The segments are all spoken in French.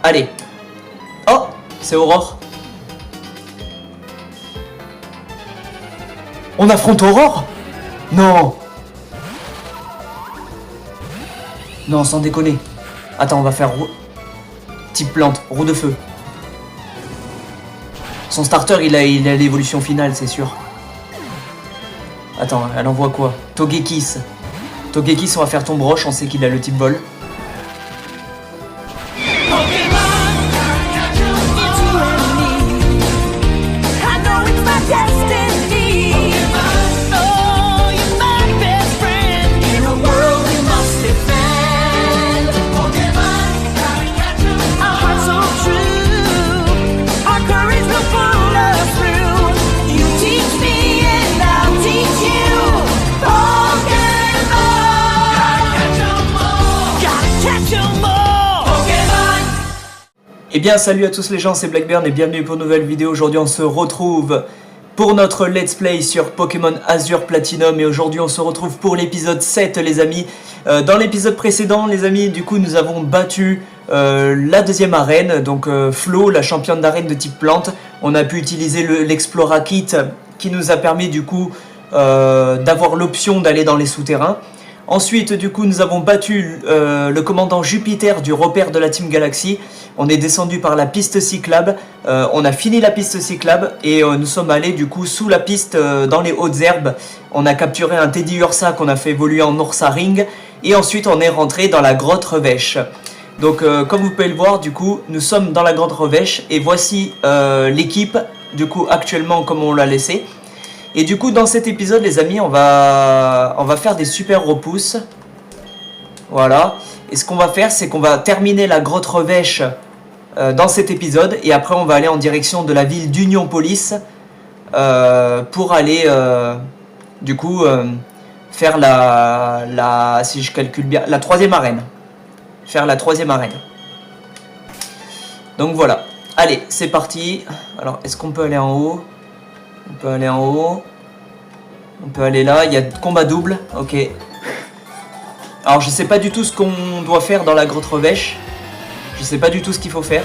Allez. Oh, c'est Aurore. On affronte Aurore? Non. Non, sans déconner. Attends, on va faire type plante, roue de feu. Son starter, il a l'évolution finale, c'est sûr. Attends, elle envoie quoi? Togekiss. Togekiss, on va faire ton broche, on sait qu'il a le type vol. Eh bien salut à tous les gens, c'est Blackburn et bienvenue pour une nouvelle vidéo. Aujourd'hui on se retrouve pour notre let's play sur Pokémon Azur Platinum. Et aujourd'hui on se retrouve pour l'épisode 7 les amis. Dans l'épisode précédent les amis, du coup nous avons battu la deuxième arène. Donc Flo, la championne d'arène de type plante. On a pu utiliser l'Explora Kit qui nous a permis du coup d'avoir l'option d'aller dans les souterrains. Ensuite, du coup, nous avons battu le commandant Jupiter du repère de la Team Galaxy. On est descendu par la piste cyclable. On a fini la piste cyclable et nous sommes allés du coup sous la piste dans les hautes herbes. On a capturé un Teddy Ursa qu'on a fait évoluer en Ursaring. Et ensuite, on est rentré dans la grotte Revêche. Donc, comme vous pouvez le voir, du coup, nous sommes dans la grotte Revêche. Et voici l'équipe, du coup, actuellement comme on l'a laissé. Et du coup, dans cet épisode, les amis, on va faire des super repousses. Voilà. Et ce qu'on va faire, c'est qu'on va terminer la grotte Revêche dans cet épisode. Et après, on va aller en direction de la ville d'Unionpolis pour aller, du coup, faire si je calcule bien, la troisième arène. Faire la troisième arène. Donc voilà. Allez, c'est parti. Alors, est-ce qu'on peut aller en haut ? On peut aller en haut. On peut aller là. Il y a combat double. Ok. Alors je sais pas du tout ce qu'on doit faire dans la grotte Revêche. Je sais pas du tout ce qu'il faut faire.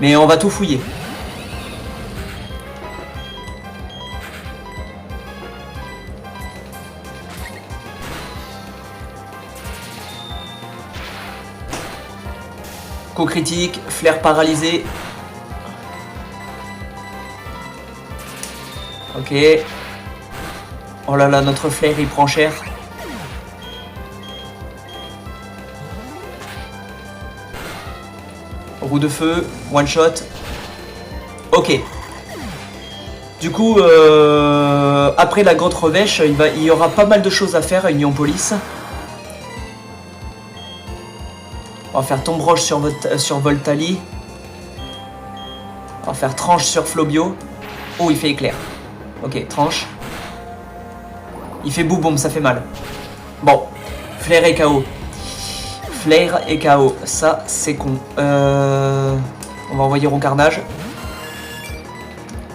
Mais on va tout fouiller. Coup critique. Flair paralysé. Ok. Oh là là, notre flair il prend cher. Roue de feu, one shot. Ok. Du coup, après la grotte Revêche, il y aura pas mal de choses à faire à Unionpolis. On va faire Tombroche sur Voltali. On va faire Tranche sur Flobio. Oh, il fait éclair. Ok, Tranche. Il fait boum, ça fait mal. Bon, Flair et KO. Flair et KO, ça c'est con. On va envoyer au carnage.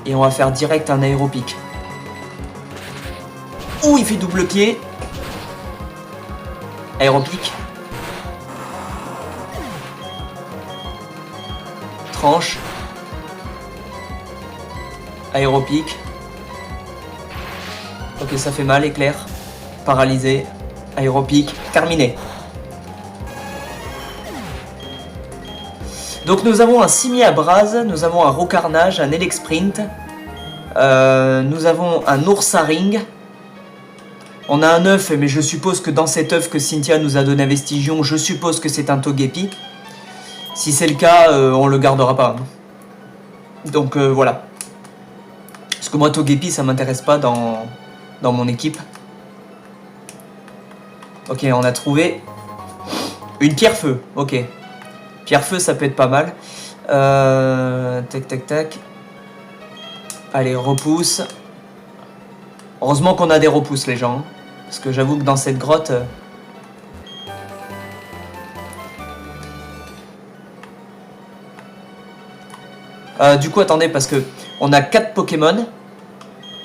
Et on va faire direct un aéropic. Ouh, il fait double pied. Aéropic. Tranche. Aéropic. Ok, ça fait mal, éclair. Paralysé. Aéropic. Terminé. Donc nous avons un Simier à Brase, nous avons un Rocarnage, un Elexprint. Nous avons un Ursaring. On a un œuf, mais je suppose que dans cet œuf que Cynthia nous a donné à Vestigion, je suppose que c'est un Togepi. Si c'est le cas, on le gardera pas. Donc voilà. Parce que moi, Togepi, ça m'intéresse pas dans mon équipe. Ok, on a trouvé une pierre-feu. Ok. Pierre-feu, ça peut être pas mal. Tac, tac, tac. Allez, repousse. Heureusement qu'on a des repousses, les gens. Parce que j'avoue que dans cette grotte... du coup, attendez, parce que on a 4 Pokémon.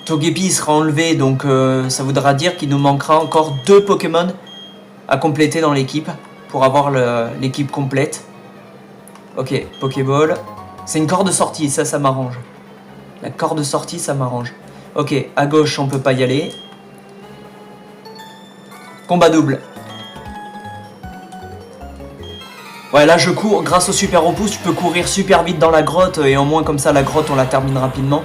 Togepi sera enlevé, donc ça voudra dire qu'il nous manquera encore 2 Pokémon à compléter dans l'équipe pour avoir l'équipe complète. Ok, Pokéball. C'est une corde de sortie, ça m'arrange. La corde de sortie, ça m'arrange. Ok, à gauche, on peut pas y aller. Combat double. Ouais, là je cours, grâce au super repousse, je peux courir super vite dans la grotte et au moins comme ça la grotte on la termine rapidement.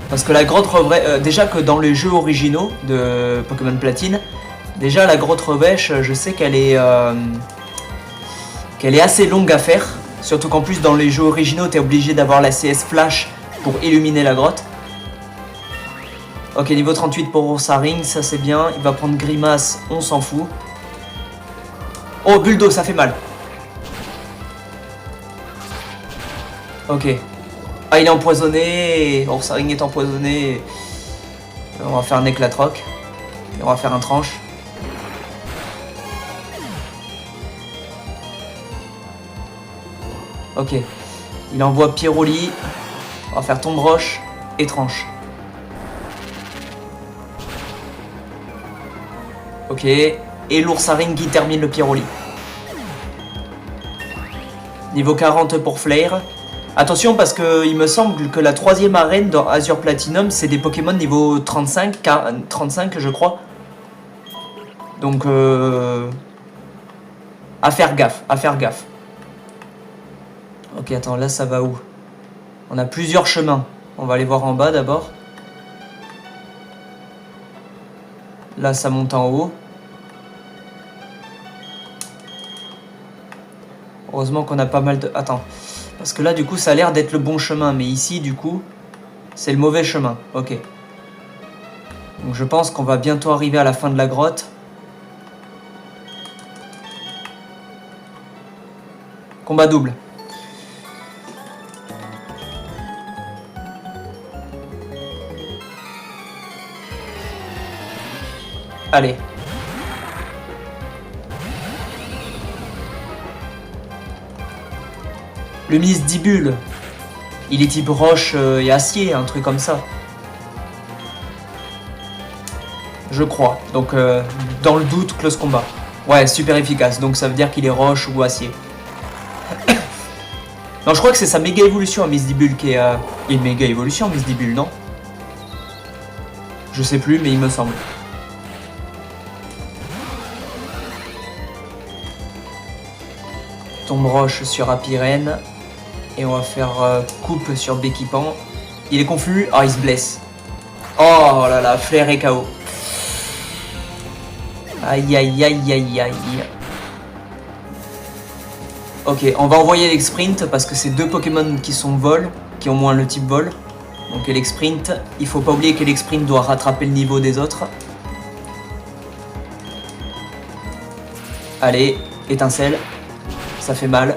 Parce que la grotte revêche, déjà que dans les jeux originaux de Pokémon Platine, déjà la grotte revêche, je sais qu'elle est assez longue à faire. Surtout qu'en plus dans les jeux originaux t'es obligé d'avoir la CS Flash pour illuminer la grotte. Ok, niveau 38 pour Ursaring, ça c'est bien. Il va prendre Grimace, on s'en fout. Oh, Buldo, ça fait mal. Ok. Ah, il est empoisonné. Ursaring est empoisonné. On va faire un éclatroc. Et on va faire un tranche. Ok. Il envoie Pyroli. On va faire tombe roche et tranche. Ok. Et l'Ursaring qui termine le Pyroli. Niveau 40 pour Flare. Attention parce que il me semble que la troisième arène dans Azure Platinum c'est des Pokémon niveau 35, 35 je crois. Donc à faire gaffe, à faire gaffe. Ok, attends, là ça va où? On a plusieurs chemins. On va aller voir en bas d'abord. Là ça monte en haut. Heureusement qu'on a pas mal de... Attends. Parce que là, du coup, ça a l'air d'être le bon chemin. Mais ici, du coup, c'est le mauvais chemin. Ok. Donc, je pense qu'on va bientôt arriver à la fin de la grotte. Combat double. Allez. Le Misdibule, il est type roche et acier, un truc comme ça. Je crois. Donc, dans le doute, close combat. Ouais, super efficace. Donc, ça veut dire qu'il est roche ou acier. Non, je crois que c'est sa méga évolution à Misdibule qui est... Il y a une méga évolution à Misdibule, non? Je sais plus, mais il me semble. Tombe roche sur Apirène. Et on va faire coupe sur Béquipan. Il est confus. Ah, il se blesse. Oh là là, Flare et KO. Aïe aïe aïe aïe aïe. Ok, on va envoyer l'Exprint parce que c'est deux Pokémon qui sont vol, qui ont moins le type vol. Donc l'Exprint, il faut pas oublier que l'Exprint doit rattraper le niveau des autres. Allez, étincelle. Ça fait mal.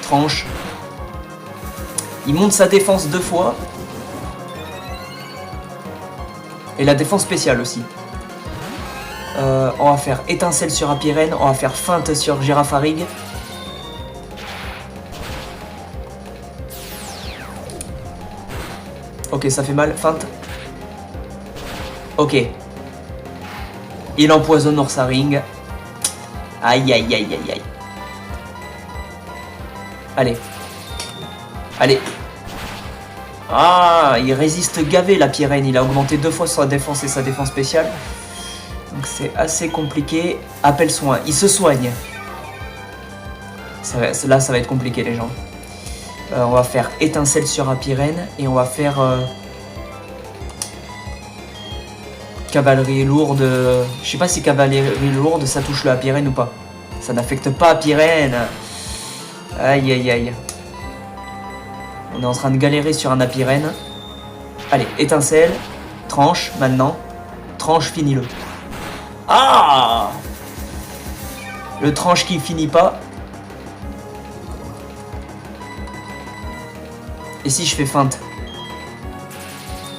Tranche. Il monte sa défense 2 fois. Et la défense spéciale aussi. On va faire étincelle sur Apirène. On va faire feinte sur Girafarig. Ok, ça fait mal. Feinte. Ok. Il empoisonne Ursaring. Aïe aïe aïe aïe aïe. Allez. Allez. Ah, il résiste gavé la Pyrène. Il a augmenté 2 fois sa défense et sa défense spéciale. Donc c'est assez compliqué. Appel soin. Il se soigne. Là, ça va être compliqué les gens. On va faire étincelle sur Apirène. Et on va faire... cavalerie lourde. Je sais pas si cavalerie lourde ça touche le Apirène ou pas. Ça n'affecte pas Apirène. Aïe aïe aïe. On est en train de galérer sur un Apirène. Allez, étincelle. Tranche maintenant. Tranche, finis-le. Ah! Le tranche qui finit pas. Et si je fais feinte?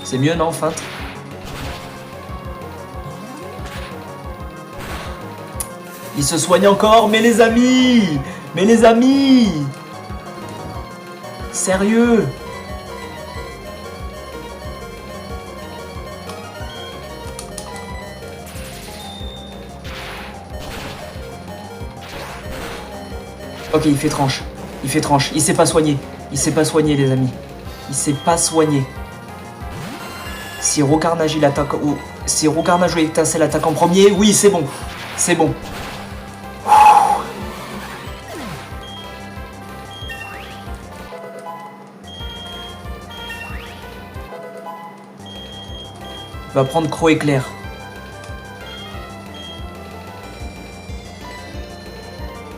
C'est mieux, non, feinte? Il se soigne encore, mais les amis! Mais les amis! Sérieux? Ok, il fait tranche. Il fait tranche. Il s'est pas soigné. Il s'est pas soigné, les amis. Il s'est pas soigné. Si Rocarnage il attaque... ou si Rocarnage ou Étincelle attaque en premier, oui, c'est bon. C'est bon. Il va prendre Croc Éclair.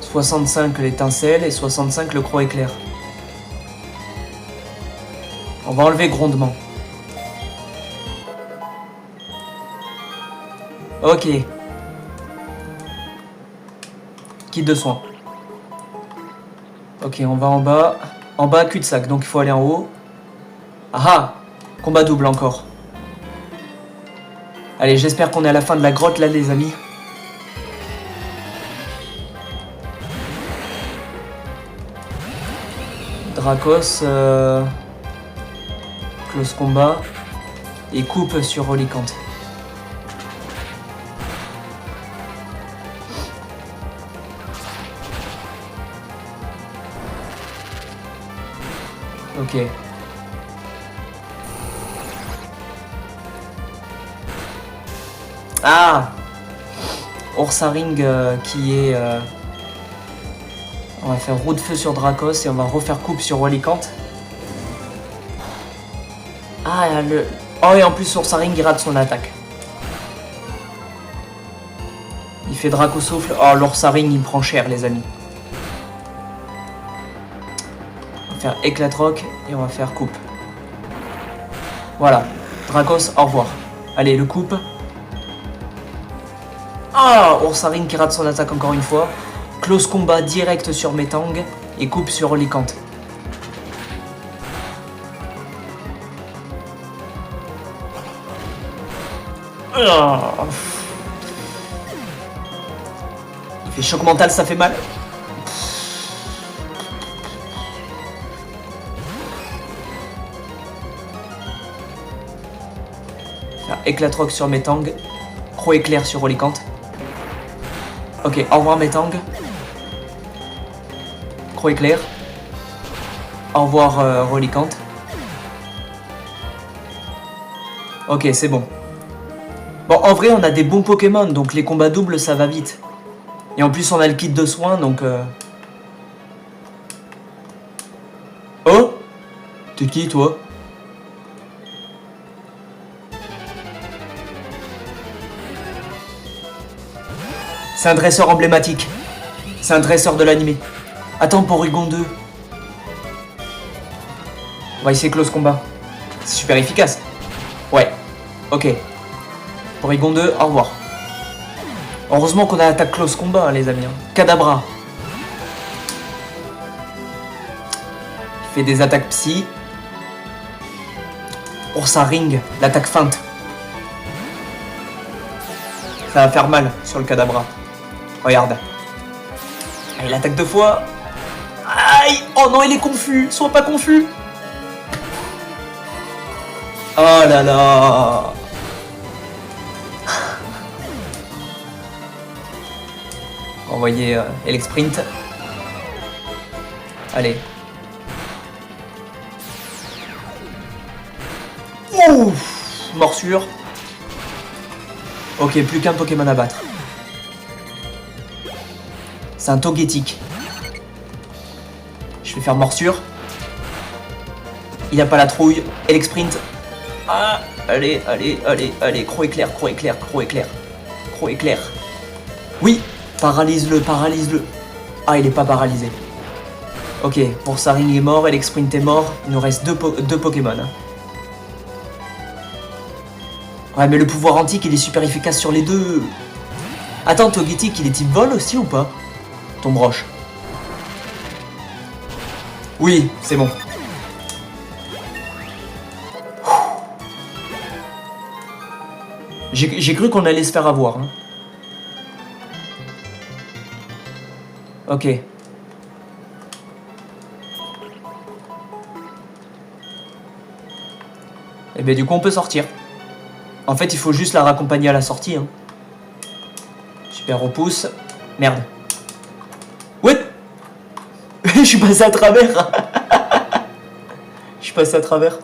« 65 l'étincelle et 65 le Croc Éclair. On va enlever grondement. Ok. Kit de soins. Ok, on va en bas. En bas, cul-de-sac, donc il faut aller en haut. Ah ah! Combat double encore. Allez, j'espère qu'on est à la fin de la grotte là, les amis. Dracos, close combat et coupe sur Olicante. Ok. Ah, Ursaring qui est... On va faire roue de feu sur Dracos et on va refaire coupe sur Olicante. Ah, le... Oh, et en plus, Ursaring, il rate son attaque. Il fait Draco souffle. Oh, l'Ursaring, il me prend cher, les amis. On va faire éclat-roc et on va faire coupe. Voilà. Dracos, au revoir. Allez, le coupe. Ah, Ursaring qui rate son attaque encore une fois. Close combat direct sur Metang et coupe sur Olicante. Il fait choc mental, ça fait mal. Faire éclat-roc sur Metang. Croc éclair sur Olicante. Ok, au revoir Metang. Croc éclair. Au revoir Olicante. Ok, c'est bon. Bon, en vrai, on a des bons Pokémon, donc les combats doubles, ça va vite. Et en plus, on a le kit de soins, donc... Oh! T'es qui, toi? C'est un dresseur emblématique. C'est un dresseur de l'animé. Attends, Porygon 2. On va essayer close combat. C'est super efficace. Ouais. Ok. Porygon 2, au revoir. Heureusement qu'on a attaque close combat, hein, les amis. Kadabra. Il fait des attaques psy. Ursaring, l'attaque feinte. Ça va faire mal sur le Kadabra. Regarde. Ah, il attaque deux fois. Aïe! Oh non, il est confus. Sois pas confus. Oh là là. Envoyer Elexprint. Allez. Ouf! Morsure. Ok, plus qu'un Pokémon à battre. C'est un Togetic. Je vais faire morsure. Il n'a pas la trouille. Elexprint. Ah, allez, allez, allez, allez. Croc éclair, croc éclair, croc éclair. Croc éclair. Oui, paralyse-le, paralyse-le. Ah, il n'est pas paralysé. Ok, Ursaring est mort, Elexprint est mort. Il nous reste deux Pokémon. Ouais, mais le pouvoir antique, il est super efficace sur les deux. Attends, Togetic, il est type vol aussi ou pas? Ton broche. Oui, c'est bon. J'ai cru qu'on allait se faire avoir. Hein. Ok. Et bien du coup on peut sortir. En fait il faut juste la raccompagner à la sortie. Hein. Super repousse. Merde. Ouais. Je suis passé à travers. Je suis passé à travers.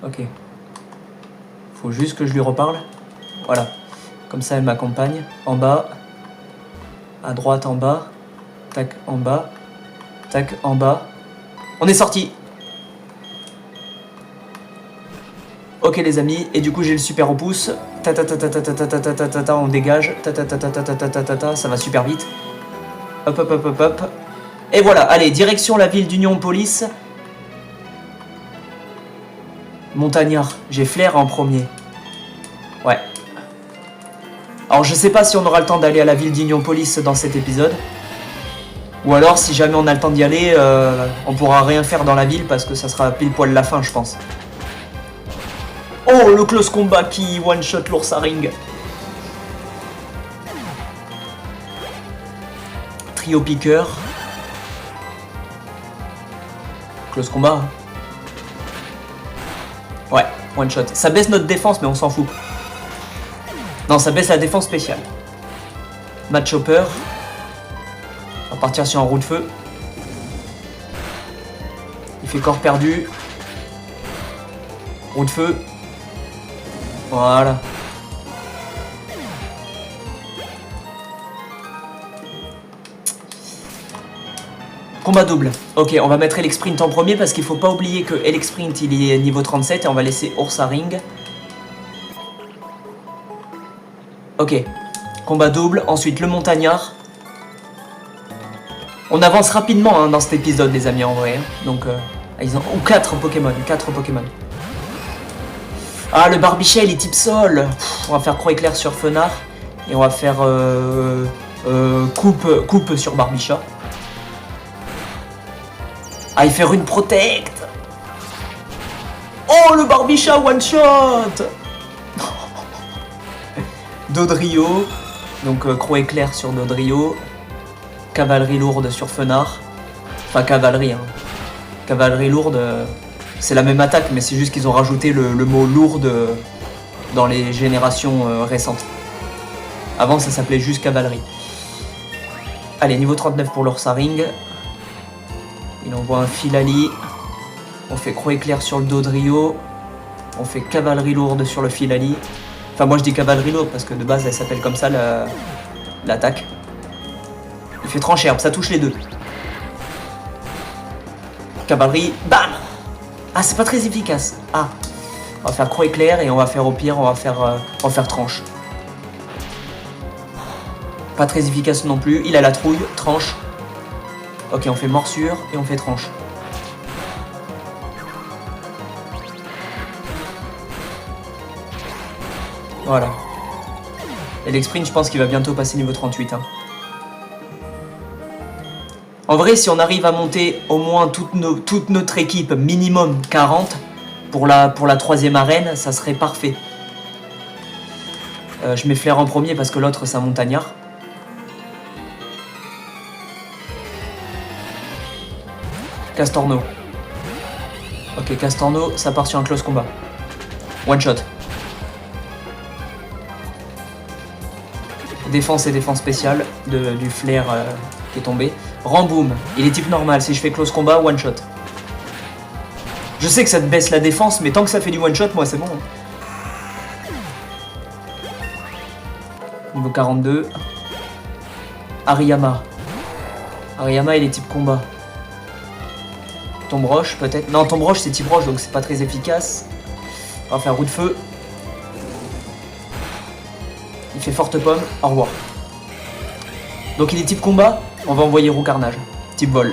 Ok. Faut juste que je lui reparle. Voilà. Comme ça, elle m'accompagne. En bas. À droite, en bas. Tac, en bas. Tac, en bas. On est sorti. Ok les amis, et du coup j'ai le super au pouce. Ta ta ta ta ta ta ta ta ta ta ta ta, on dégage. Ta ta ta ta ta ta ta ta ta ta, ça va super vite. Hop hop hop hop hop. Et voilà, allez, direction la ville d'Union Police. Montagnard, j'ai Flair en premier. Ouais. Alors je sais pas si on aura le temps d'aller à la ville d'Union Police dans cet épisode. Ou alors si jamais on a le temps d'y aller, on pourra rien faire dans la ville parce que ça sera pile poil la fin je pense. Oh le close combat qui one shot l'ours à ring. Trio piqueur. Close combat. Ouais, one shot. Ça baisse notre défense mais on s'en fout. Non, ça baisse la défense spéciale. Match chopper. On va partir sur un roue de feu. Il fait corps perdu. Roue de feu. Voilà. Combat double. Ok, on va mettre Elec Sprint en premier parce qu'il faut pas oublier que Elec Sprint il est niveau 37 et on va laisser Ours à ring. Ok. Combat double. Ensuite le montagnard. On avance rapidement hein, dans cet épisode les amis en vrai. Hein. Donc ils ont 4 Pokémon. 4 Pokémon. Ah le Barbicha il est type sol. On va faire croix éclair sur Fenard. Et on va faire coupe sur Barbicha. Ah il fait rune protect. Oh le Barbicha one shot. Dodrio. Donc croix éclair sur Dodrio. Cavalerie lourde sur Fenard. Enfin cavalerie hein. Cavalerie lourde. C'est la même attaque, mais c'est juste qu'ils ont rajouté le mot lourde dans les générations récentes. Avant, ça s'appelait juste cavalerie. Allez, niveau 39 pour l'ours à ring. Il envoie un Filali. On fait croix éclair sur le Dodrio. On fait cavalerie lourde sur le Filali. Enfin, moi je dis cavalerie lourde parce que de base, elle s'appelle comme ça l'attaque. Il fait tranche herbe, ça touche les deux. Cavalerie, bam! Ah, c'est pas très efficace. Ah, on va faire croix éclair et on va faire au pire, on va faire tranche. Pas très efficace non plus. Il a la trouille, tranche. Ok, on fait morsure et on fait tranche. Voilà. Et l'exprint, je pense qu'il va bientôt passer niveau 38. Hein. En vrai, si on arrive à monter au moins toute notre équipe minimum 40 pour la 3e arène, ça serait parfait. Je mets Flair en premier parce que l'autre c'est un montagnard. Castorno. Ok, Castorno, ça part sur un close combat. One shot. Défense et défense spéciale du Flair qui est tombé. Ramboom, il est type normal, si je fais close combat, one shot. Je sais que ça te baisse la défense, mais tant que ça fait du one shot, moi c'est bon. Niveau 42. Ariyama. Ariyama, il est type combat. Tombe roche, peut-être. Non, tombe roche, c'est type roche, donc c'est pas très efficace. On va faire roue de feu. Il fait forte pomme, au revoir. Donc il est type combat, on va envoyer roue carnage. Type vol.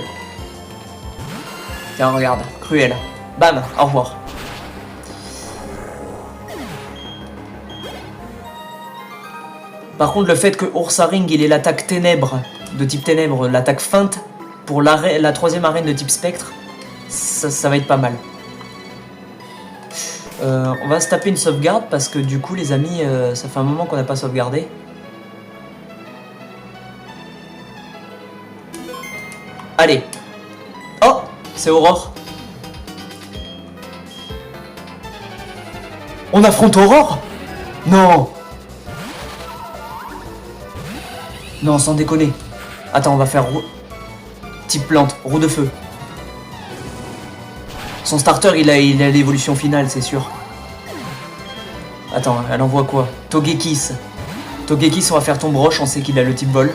Tiens, regarde, cruel. Bam, au revoir. Par contre, le fait que Ursaring il ait l'attaque ténèbres, de type ténèbres, l'attaque feinte, pour la 3e arène de type spectre, ça va être pas mal. On va se taper une sauvegarde parce que du coup les amis, ça fait un moment qu'on n'a pas sauvegardé. Allez. Oh, c'est Aurore. On affronte Aurore? Non. Non, sans déconner. Attends, on va faire type plante, roue de feu. Son starter, il a l'évolution finale, c'est sûr. Attends, elle envoie quoi? Togekiss. Togekiss, on va faire tombe roche, on sait qu'il a le type vol.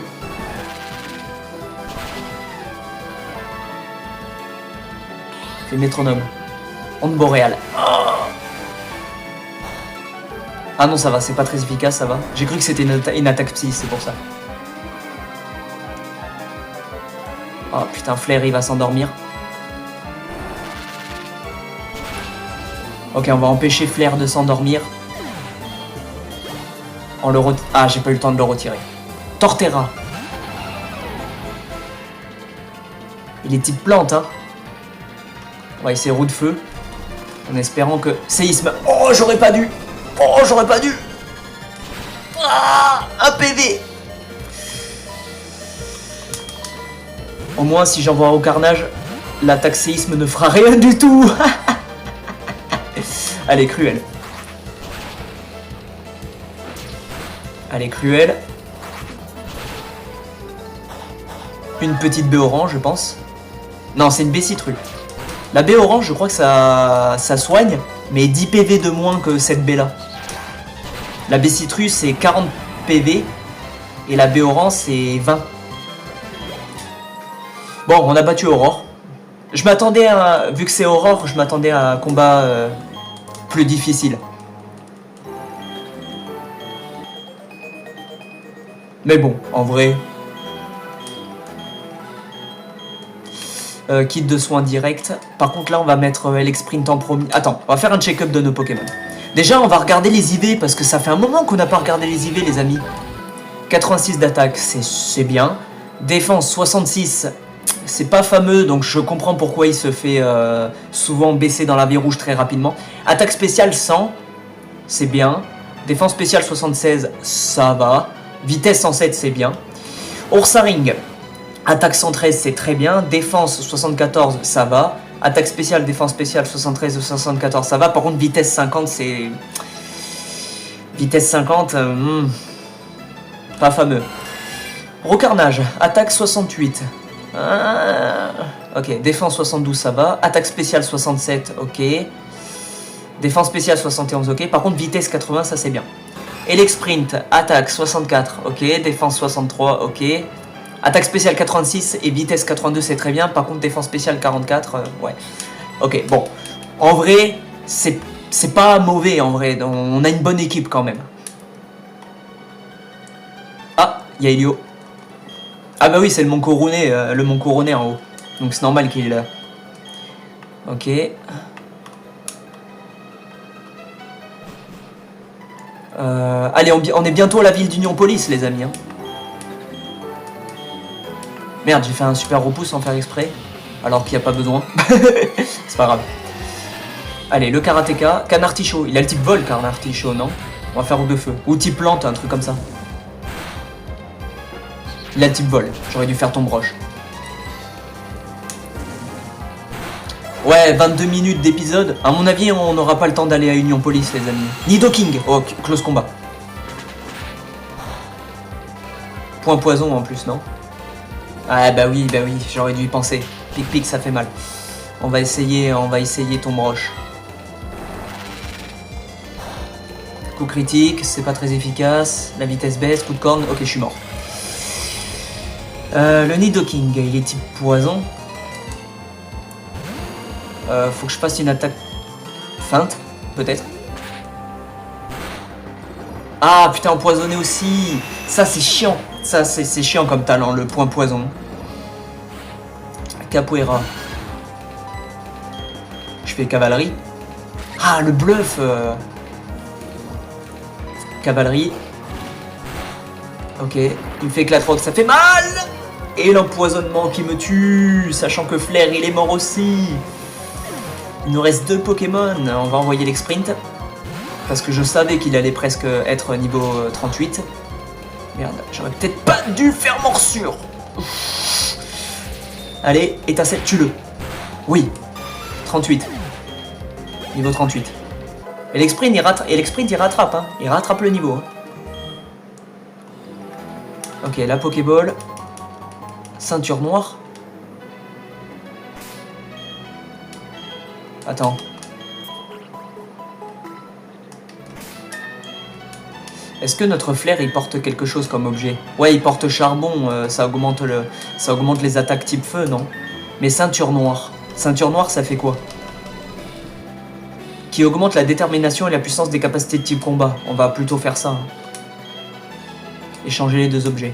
Fait métronome. Onde boréale. Oh, ah non, ça va, c'est pas très efficace, ça va. J'ai cru que c'était une attaque psy, c'est pour ça. Oh putain, Flair, il va s'endormir. Ok, on va empêcher Flair de s'endormir. Ah, j'ai pas eu le temps de le retirer. Torterra. Il est type plante, hein. On va essayer roue de feu. En espérant que... Séisme. Oh, j'aurais pas dû. Oh, j'aurais pas dû. Ah, un PV. Au moins, si j'envoie au carnage, l'attaque séisme ne fera rien du tout. Elle est cruelle. Elle est cruelle. Une petite baie orange, je pense. Non, c'est une baie citru. La baie orange, je crois que ça soigne, mais 10 PV de moins que cette baie là. La baie citru, c'est 40 PV. Et la baie orange, c'est 20. Bon, on a battu Aurore. Je m'attendais à... Vu que c'est Aurore, je m'attendais à un combat plus difficile. Mais bon, en vrai... kit de soins direct. Par contre, là, on va mettre L-Sprint en premier. Attends, on va faire un check-up de nos Pokémon. Déjà, on va regarder les IV, parce que ça fait un moment qu'on n'a pas regardé les IV, les amis. 86 d'attaque, c'est bien. Défense, 66... C'est pas fameux, donc je comprends pourquoi il se fait souvent baisser dans la vie rouge très rapidement. Attaque spéciale 100, c'est bien. Défense spéciale 76, ça va. Vitesse 107, c'est bien. Oursaring, attaque 113, c'est très bien. Défense 74, ça va. Attaque spéciale, défense spéciale 73 ou 74, ça va. Par contre, vitesse 50, c'est... Vitesse 50, pas fameux. Recarnage, attaque 68. Ok, défense 72, ça va. Attaque spéciale 67, ok. Défense spéciale 71, ok. Par contre, vitesse 80, ça c'est bien. L-Sprint, attaque 64, ok. Défense 63, ok. Attaque spéciale 86 et vitesse 82, c'est très bien. Par contre, défense spéciale 44, ouais. Ok, bon. En vrai, c'est pas mauvais, en vrai. On a une bonne équipe quand même. Ah, il y a Elio. Ah bah oui, c'est le mont couronné en haut. Donc c'est normal qu'il est là. Ok. Allez, on est bientôt à la ville d'Union Police, les amis. Hein. Merde, j'ai fait un super repousse sans faire exprès. Alors qu'il n'y a pas besoin. C'est pas grave. Allez, le karatéka. Canartichaud. Il a le type vol, Canartichaud, non? On va faire roue de feu. Ou type plante, un truc comme ça. Il a le type vol. J'aurais dû faire tombe roche. Ouais, 22 minutes d'épisode. À mon avis, on n'aura pas le temps d'aller à Union Police, les amis. Nidoking. Oh, close combat. Point poison en plus, non? Ah bah oui, j'aurais dû y penser. Pic-pic, ça fait mal. On va essayer tombe roche. Coup critique, c'est pas très efficace. La vitesse baisse, coup de corne. Ok, je suis mort. Le Nidoking, il est type poison. Faut que je fasse une attaque feinte, peut-être. Ah putain, empoisonné aussi. Ça c'est chiant. Ça c'est chiant comme talent, le point poison. Capoeira. Je fais cavalerie. Ah, le bluff. Cavalerie. Ok, il me fait éclate rock, ça fait mal. Et l'empoisonnement qui me tue, sachant que Flair il est mort aussi. Il nous reste 2 Pokémon, on va envoyer l'X-Sprint. Parce que je savais qu'il allait presque être niveau 38. Merde, j'aurais peut-être pas dû faire morsure. Allez, étincelle, tue-le. Oui, 38. Niveau 38. Et l'exprint il rattrape, hein. Il rattrape le niveau. Hein. Ok, la Pokéball. Ceinture noire. Attends. Est-ce que notre flair il porte quelque chose comme objet? Ouais, il porte charbon, ça augmente les attaques type feu, non? Mais ceinture noire. Ceinture noire, ça fait quoi? Qui augmente la détermination et la puissance des capacités de type combat. On va plutôt faire ça. Hein. Échanger les deux objets.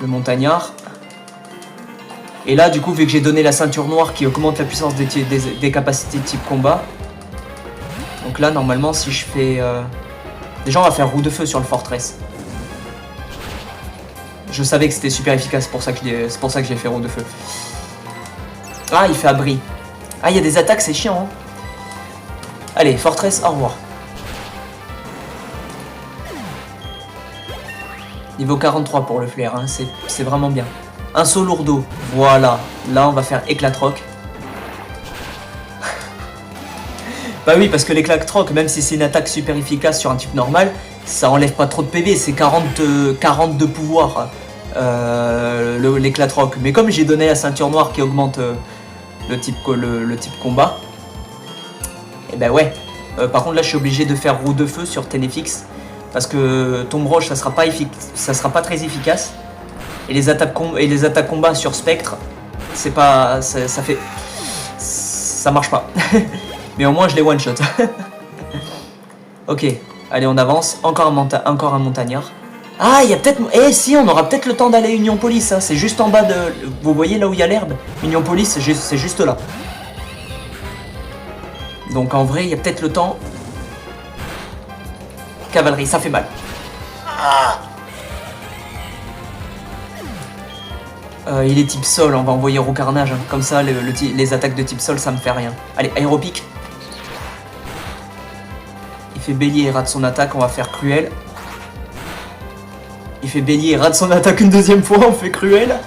Le montagnard. Et là, du coup, vu que j'ai donné la ceinture noire qui augmente la puissance des capacités de type combat. Donc là, normalement, si je fais... Déjà, on va faire roue de feu sur le fortress. Je savais que c'était super efficace, c'est pour ça que j'ai fait roue de feu. Ah, il fait abri. Ah, il y a des attaques, c'est chiant. Hein. Allez, fortress, au revoir. Niveau 43 pour le flair, hein. C'est vraiment bien. Un saut lourdeau, voilà. Là, on va faire éclat-roc. Bah oui, parce que l'éclat-roc, même si c'est une attaque super efficace sur un type normal, ça enlève pas trop de PV, c'est 40 de pouvoir, l'éclat-roc. Mais comme j'ai donné la ceinture noire qui augmente le type combat, et ben ouais. Par contre, là, je suis obligé de faire roue de feu sur Tenefix. Parce que Tomb Roche, ça sera pas très efficace. Et les attaques combat sur Spectre, c'est pas... ça marche pas. Mais au moins, je les one-shot. Ok, allez, on avance. Encore un montagnard. Ah, il y a peut-être... Eh si, on aura peut-être le temps d'aller à Union Police. Hein. C'est juste en bas de... Vous voyez là où il y a l'herbe? Union Police, c'est juste là. Donc en vrai, il y a peut-être le temps... Cavalerie, ça fait mal. Il est type sol, on va envoyer au carnage. Hein. Comme ça, les attaques de type sol, ça me fait rien. Allez, aéropique. Il fait bélier et rate son attaque, on va faire cruel. Il fait bélier et rate son attaque une deuxième fois, on fait cruel.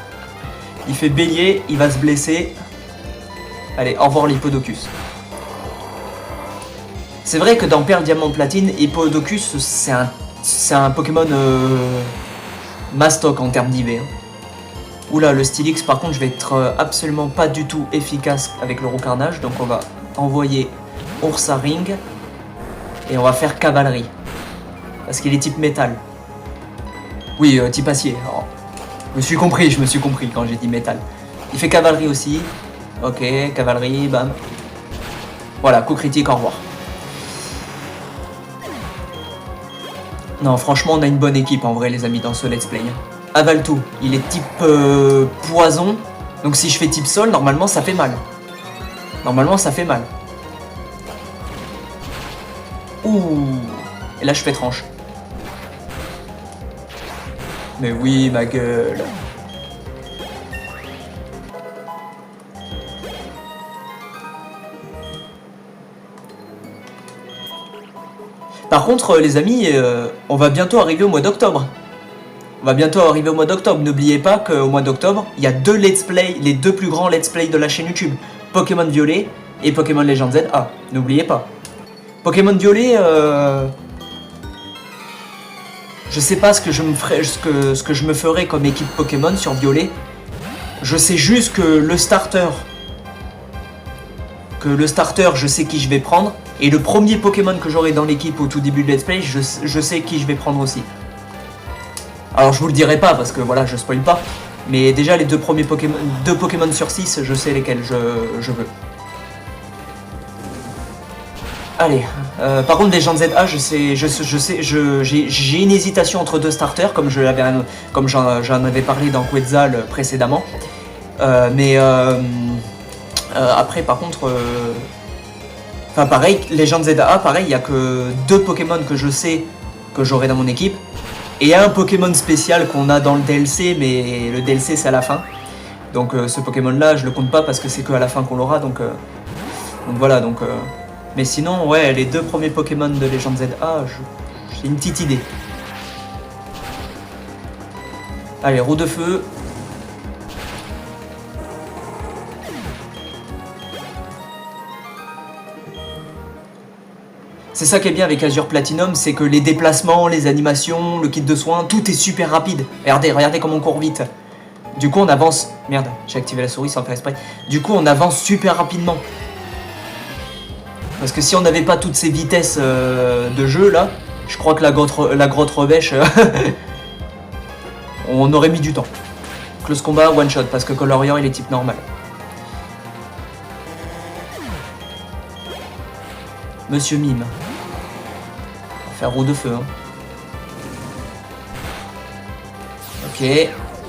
Il fait bélier, il va se blesser. Allez, au revoir l'Hippodocus. C'est vrai que dans Perle, Diamant, Platine, Hippodocus, c'est un Pokémon mastoc en termes d'IV. Hein. Oula, le Stylix, par contre, je vais être absolument pas du tout efficace avec le Roucarnage. Donc on va envoyer Ursaring. Et on va faire cavalerie. Parce qu'il est type métal. Oui, type acier. Alors, je me suis compris quand j'ai dit métal. Il fait cavalerie aussi. Ok, cavalerie, bam. Voilà, coup critique, au revoir. Non, franchement, on a une bonne équipe en vrai, les amis, dans ce let's play. Avalto, il est type poison. Donc si je fais type sol, normalement, ça fait mal. Normalement, ça fait mal. Ouh. Et là, je fais tranche. Mais oui, ma gueule. Par contre, les amis, on va bientôt arriver au mois d'octobre. N'oubliez pas qu'au mois d'octobre, il y a deux let's play, les deux plus grands let's play de la chaîne YouTube. Pokémon Violet et Pokémon Legends ZA. N'oubliez pas. Pokémon Violet, je sais pas ce que je me ferai comme équipe Pokémon sur Violet. Je sais juste que le starter, je sais qui je vais prendre. Et le premier Pokémon que j'aurai dans l'équipe au tout début de Let's Play, je sais qui je vais prendre aussi. Alors je vous le dirai pas parce que voilà, je spoil pas. Mais déjà les deux Pokémon sur 6, je sais lesquels je veux. Allez, par contre Legends ZA, j'ai une hésitation entre deux starters, comme j'en avais parlé dans Quetzal précédemment. Après par contre... Enfin pareil, Legends ZA, pareil, il n'y a que deux Pokémon que je sais que j'aurai dans mon équipe. Et un Pokémon spécial qu'on a dans le DLC, mais le DLC c'est à la fin. Donc ce Pokémon là, je le compte pas parce que c'est que à la fin qu'on l'aura, donc voilà, donc... Mais sinon, ouais, les deux premiers Pokémon de Legends ZA, j'ai une petite idée. Allez, roue de feu. C'est ça qui est bien avec Azure Platinum, c'est que les déplacements, les animations, le kit de soins, tout est super rapide. Regardez comment on court vite. Du coup on avance... Merde, j'ai activé la souris sans faire exprès. Du coup on avance super rapidement. Parce que si on n'avait pas toutes ces vitesses de jeu là, je crois que la grotte revêche, on aurait mis du temps. Close combat, one shot, parce que Colorian il est type normal. Monsieur Mime. On va faire roue de feu. Hein. Ok,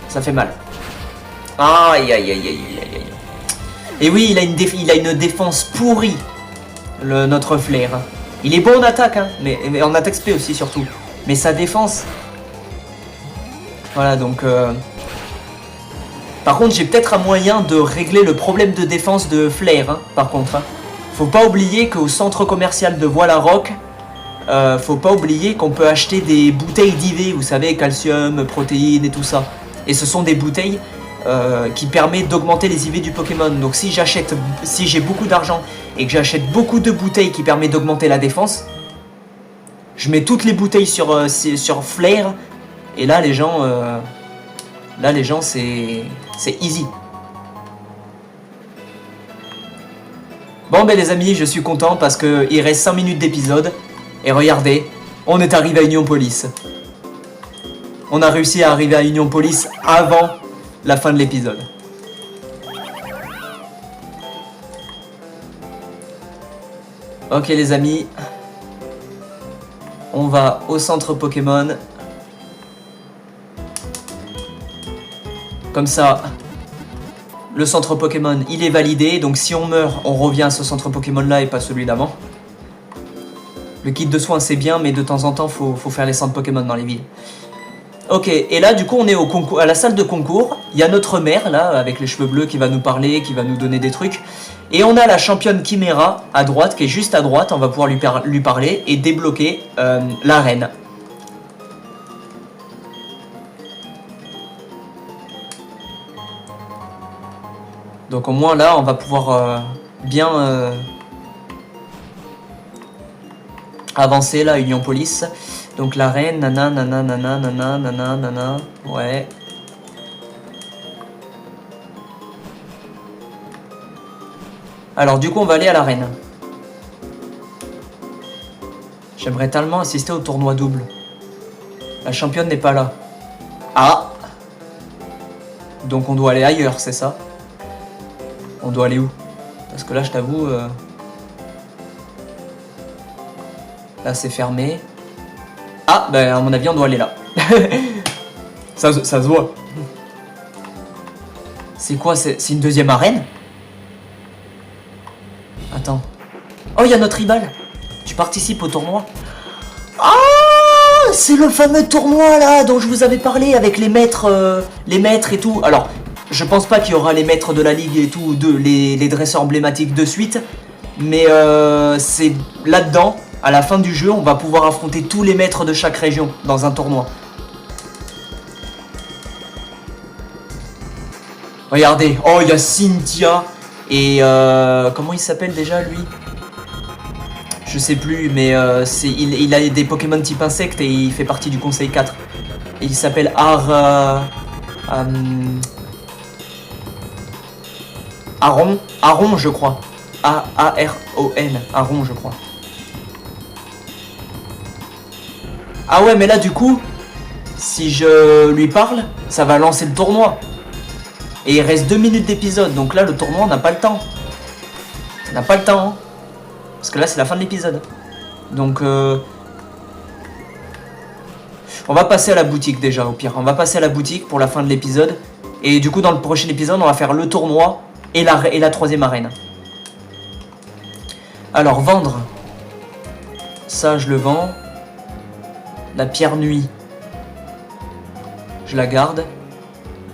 ça fait mal. Aïe aïe aïe aïe aïe aïe. Et oui, il a une défense pourrie, notre flair. Il est bon en attaque, hein, mais en attaque spé aussi surtout. Mais sa défense... Voilà, donc... Par contre, j'ai peut-être un moyen de régler le problème de défense de flair, hein, par contre. Hein. Faut pas oublier qu'au centre commercial de Voile-à-Roc, faut pas oublier qu'on peut acheter des bouteilles d'IV, vous savez, calcium, protéines et tout ça. Et ce sont des bouteilles qui permettent d'augmenter les IV du Pokémon. Donc si j'ai beaucoup d'argent et que j'achète beaucoup de bouteilles qui permettent d'augmenter la défense, je mets toutes les bouteilles sur Flair, et là les gens, c'est easy. Bon ben les amis, je suis content parce qu'il reste 5 minutes d'épisode. Et regardez, on est arrivé à Union Police. On a réussi à arriver à Union Police avant la fin de l'épisode. Ok les amis. On va au centre Pokémon. Comme ça... Le centre Pokémon, il est validé, donc si on meurt, on revient à ce centre Pokémon là et pas celui d'avant. Le kit de soins c'est bien, mais de temps en temps, faut faire les centres Pokémon dans les villes. Ok, et là du coup on est à la salle de concours. Il y a notre mère là, avec les cheveux bleus qui va nous parler, qui va nous donner des trucs. Et on a la championne Chimera à droite, qui est juste à droite, on va pouvoir lui parler et débloquer l'arène. Donc au moins là, on va pouvoir bien avancer là, Union Police. Donc l'arène, nanana, ouais. Alors du coup, on va aller à l'arène. J'aimerais tellement assister au tournoi double. La championne n'est pas là. Ah! Donc on doit aller ailleurs, c'est ça? On doit aller où? Parce que là, je t'avoue... Là, c'est fermé. Ah, ben à mon avis, on doit aller là. ça se voit. C'est quoi? C'est une deuxième arène? Attends. Oh, il y a notre rival. Tu participes au tournoi? Ah! C'est le fameux tournoi, là, dont je vous avais parlé, avec les maîtres et tout. Alors... Je pense pas qu'il y aura les maîtres de la ligue et tout, les dresseurs emblématiques de suite. Mais c'est là-dedans, à la fin du jeu, on va pouvoir affronter tous les maîtres de chaque région dans un tournoi. Regardez, oh il y a Cynthia et comment il s'appelle déjà lui? Je sais plus, mais il a des Pokémon type insecte et il fait partie du conseil 4. Et il s'appelle Aron, je crois. A-A-R-O-N. Aron, je crois. Ah ouais, mais là, du coup, si je lui parle, ça va lancer le tournoi. Et il reste 2 minutes d'épisode. Donc là, le tournoi, on n'a pas le temps. On n'a pas le temps. Hein. Parce que là, c'est la fin de l'épisode. Donc, on va passer à la boutique déjà, au pire. On va passer à la boutique pour la fin de l'épisode. Et du coup, dans le prochain épisode, on va faire le tournoi. Et la troisième arène. Alors, vendre. Ça, je le vends. La pierre nuit. Je la garde.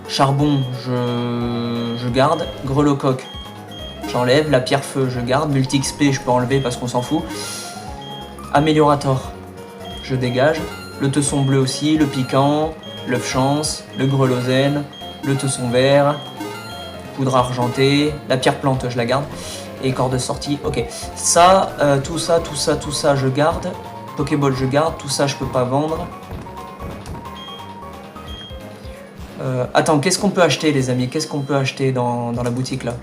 Charbon, je garde. Grelocoq, j'enlève. La pierre feu, je garde. Multi XP, je peux enlever parce qu'on s'en fout. Améliorator, je dégage. Le tesson bleu aussi. Le piquant. L'œuf chance. Le grelosène. Le tesson vert. Poudre argentée, la pierre plante je la garde. Et corps de sortie, ok. Ça, tout ça, je garde. Pokéball, je garde. Tout ça, je peux pas vendre. Attends, qu'est-ce qu'on peut acheter, les amis? Qu'est-ce qu'on peut acheter dans la boutique, là?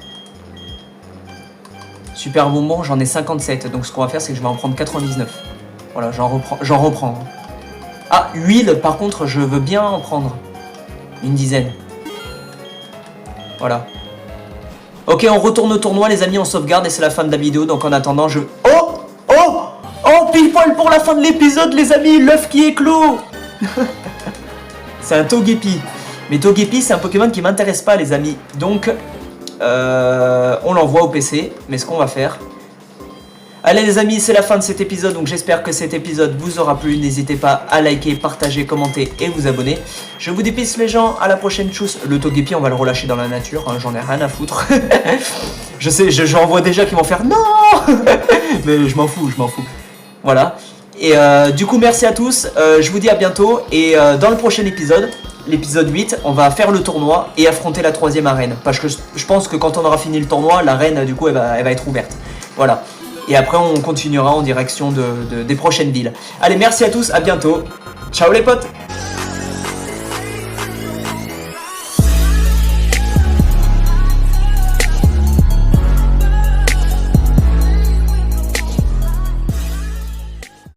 Super bonbon, j'en ai 57. Donc, ce qu'on va faire, c'est que je vais en prendre 99. Voilà, j'en reprends. Ah, huile, par contre, je veux bien en prendre. Une dizaine. Voilà. Ok, on retourne au tournoi, les amis, on sauvegarde et c'est la fin de la vidéo. Donc, en attendant, je... Oh, pile poil pour la fin de l'épisode, les amis, l'œuf qui éclot. C'est un Togepi. Mais Togepi, c'est un Pokémon qui m'intéresse pas, les amis. Donc, on l'envoie au PC. Mais ce qu'on va faire... Allez les amis, c'est la fin de cet épisode, donc j'espère que cet épisode vous aura plu. N'hésitez pas à liker, partager, commenter et vous abonner. Je vous dépisse les gens, à la prochaine tchuss. Le Togepi, on va le relâcher dans la nature, hein, j'en ai rien à foutre. Je sais, j'en vois déjà qui vont faire non. Mais je m'en fous. Voilà. Et du coup, merci à tous, je vous dis à bientôt. Et dans le prochain épisode, l'épisode 8, on va faire le tournoi et affronter la 3e arène. Parce que je pense que quand on aura fini le tournoi, l'arène, du coup, elle va être ouverte. Voilà. Et après, on continuera en direction des prochaines villes. Allez, merci à tous, à bientôt. Ciao les potes!